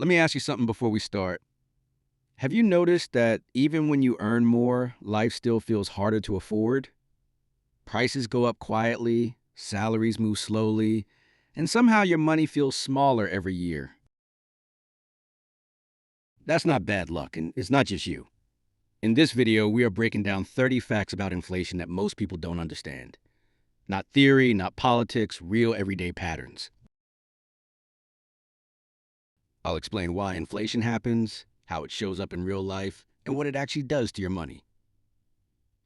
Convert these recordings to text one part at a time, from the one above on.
Let me ask you something before we start. Have you noticed that even when you earn more, life still feels harder to afford? Prices go up quietly, salaries move slowly, and somehow your money feels smaller every year. That's not bad luck, and it's not just you. In this video, we are breaking down 30 facts about inflation that most people don't understand. Not theory, not politics, real everyday patterns. I'll explain why inflation happens, how it shows up in real life, and what it actually does to your money.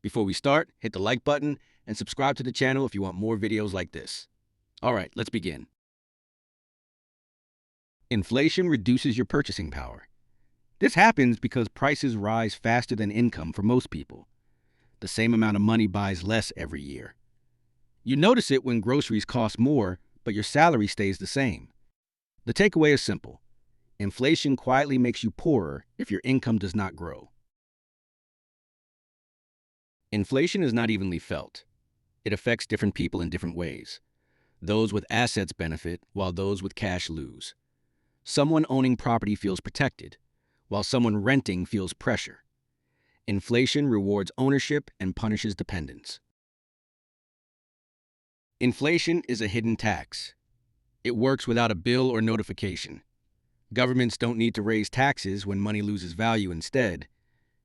Before we start, hit the like button and subscribe to the channel if you want more videos like this. All right, let's begin. Inflation reduces your purchasing power. This happens because prices rise faster than income for most people. The same amount of money buys less every year. You notice it when groceries cost more, but your salary stays the same. The takeaway is simple. Inflation quietly makes you poorer if your income does not grow. Inflation is not evenly felt. It affects different people in different ways. Those with assets benefit, while those with cash lose. Someone owning property feels protected, while someone renting feels pressure. Inflation rewards ownership and punishes dependence. Inflation is a hidden tax. It works without a bill or notification. Governments don't need to raise taxes when money loses value instead.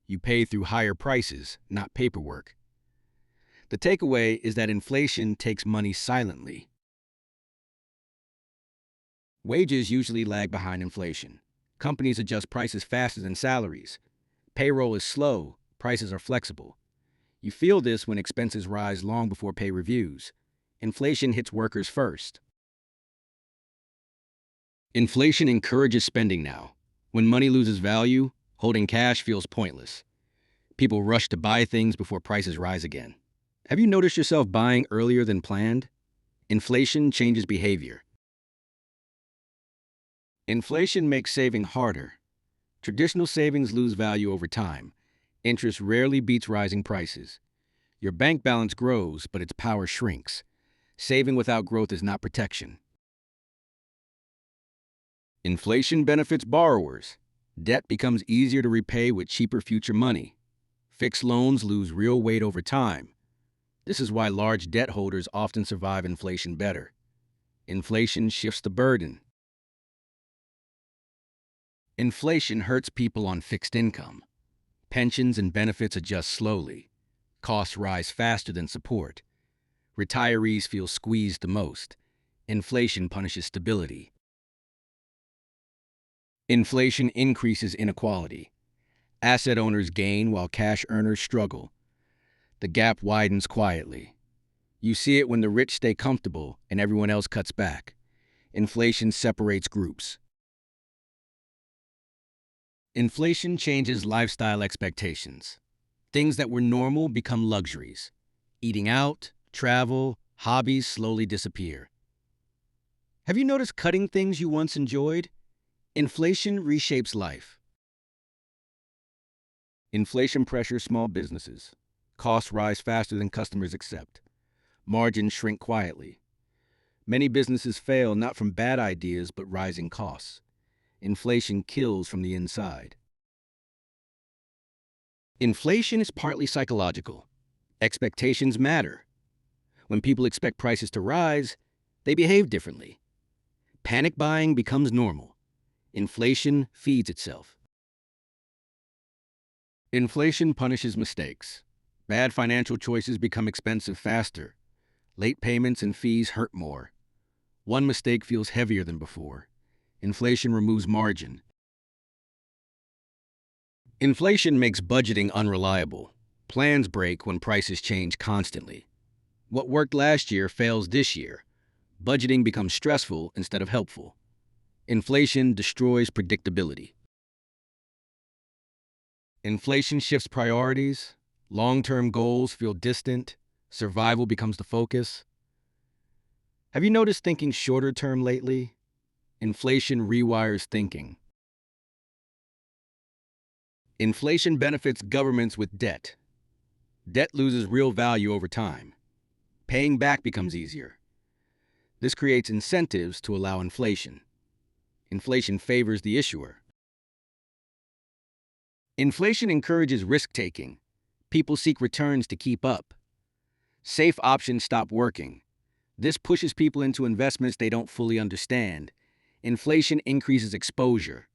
You pay through higher prices, not paperwork. The takeaway is that inflation takes money silently. Wages usually lag behind inflation. Companies adjust prices faster than salaries. Payroll is slow, prices are flexible. You feel this when expenses rise long before pay reviews. Inflation hits workers first. Inflation encourages spending now. When money loses value, holding cash feels pointless. People rush to buy things before prices rise again. Have you noticed yourself buying earlier than planned? Inflation changes behavior. Inflation makes saving harder. Traditional savings lose value over time. Interest rarely beats rising prices. Your bank balance grows, but its power shrinks. Saving without growth is not protection. Inflation benefits borrowers. Debt becomes easier to repay with cheaper future money. Fixed loans lose real weight over time. This is why large debt holders often survive inflation better. Inflation shifts the burden. Inflation hurts people on fixed income. Pensions and benefits adjust slowly. Costs rise faster than support. Retirees feel squeezed the most. Inflation punishes stability. Inflation increases inequality. Asset owners gain while cash earners struggle. The gap widens quietly. You see it when the rich stay comfortable and everyone else cuts back. Inflation separates groups. Inflation changes lifestyle expectations. Things that were normal become luxuries. Eating out, travel, hobbies slowly disappear. Have you noticed cutting things you once enjoyed? Inflation reshapes life. Inflation pressures small businesses. Costs rise faster than customers accept. Margins shrink quietly. Many businesses fail not from bad ideas but rising costs. Inflation kills from the inside. Inflation is partly psychological. Expectations matter. When people expect prices to rise, they behave differently. Panic buying becomes normal. Inflation feeds itself. Inflation punishes mistakes. Bad financial choices become expensive faster. Late payments and fees hurt more. One mistake feels heavier than before. Inflation removes margin. Inflation makes budgeting unreliable. Plans break when prices change constantly. What worked last year fails this year. Budgeting becomes stressful instead of helpful. Inflation destroys predictability. Inflation shifts priorities. Long-term goals feel distant. Survival becomes the focus. Have you noticed thinking shorter term lately? Inflation rewires thinking. Inflation benefits governments with debt. Debt loses real value over time. Paying back becomes easier. This creates incentives to allow inflation. Inflation favors the issuer. Inflation encourages risk-taking. People seek returns to keep up. Safe options stop working. This pushes people into investments they don't fully understand. Inflation increases exposure.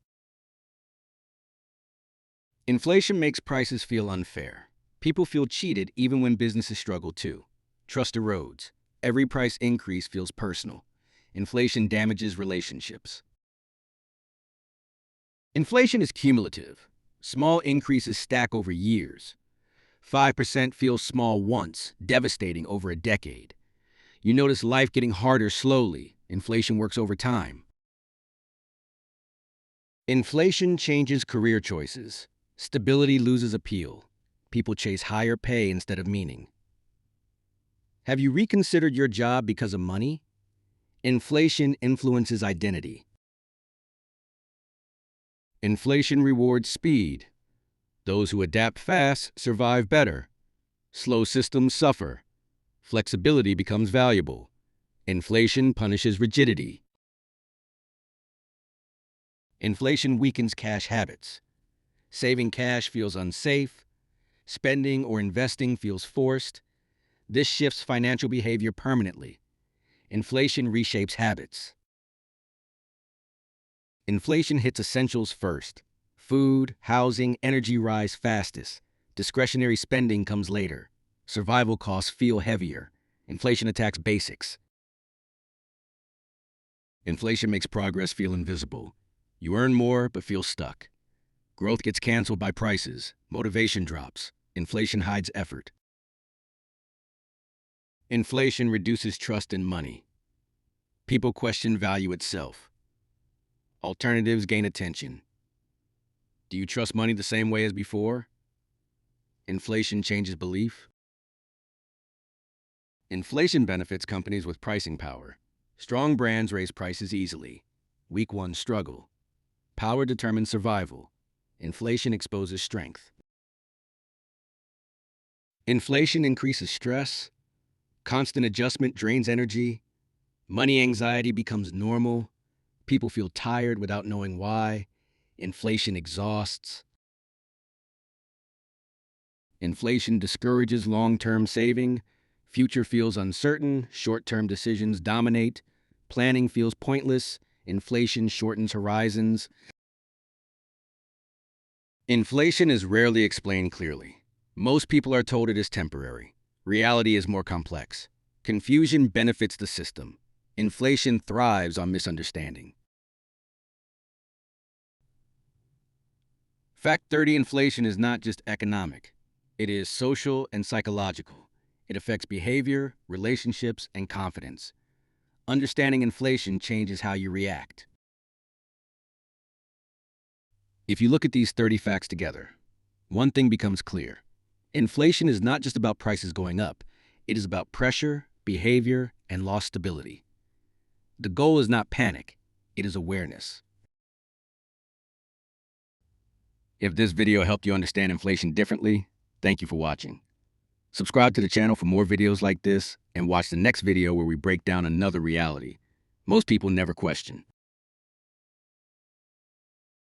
Inflation makes prices feel unfair. People feel cheated even when businesses struggle too. Trust erodes. Every price increase feels personal. Inflation damages relationships. Inflation is cumulative. Small increases stack over years. 5% feels small once, devastating over a decade. You notice life getting harder slowly. Inflation works over time. Inflation changes career choices. Stability loses appeal. People chase higher pay instead of meaning. Have you reconsidered your job because of money? Inflation influences identity. Inflation rewards speed. Those who adapt fast survive better. Slow systems suffer. Flexibility becomes valuable. Inflation punishes rigidity. Inflation weakens cash habits. Saving cash feels unsafe. Spending or investing feels forced. This shifts financial behavior permanently. Inflation reshapes habits. Inflation hits essentials first. Food, housing, energy rise fastest. Discretionary spending comes later. Survival costs feel heavier. Inflation attacks basics. Inflation makes progress feel invisible. You earn more but feel stuck. Growth gets canceled by prices. Motivation drops. Inflation hides effort. Inflation reduces trust in money. People question value itself. Alternatives gain attention. Do you trust money the same way as before? Inflation changes belief. Inflation benefits companies with pricing power. Strong brands raise prices easily. Weak ones struggle. Power determines survival. Inflation exposes strength. Inflation increases stress. Constant adjustment drains energy. Money anxiety becomes normal. People feel tired without knowing why. Inflation exhausts. Inflation discourages long-term saving. Future feels uncertain. Short-term decisions dominate. Planning feels pointless. Inflation shortens horizons. Inflation is rarely explained clearly. Most people are told it is temporary. Reality is more complex. Confusion benefits the system. Inflation thrives on misunderstanding. Fact 30: inflation is not just economic. It is social and psychological. It affects behavior, relationships, and confidence. Understanding inflation changes how you react. If you look at these 30 facts together, one thing becomes clear. Inflation is not just about prices going up. It is about pressure, behavior, and lost stability. The goal is not panic. It is awareness. If this video helped you understand inflation differently, thank you for watching. Subscribe to the channel for more videos like this and watch the next video where we break down another reality most people never question.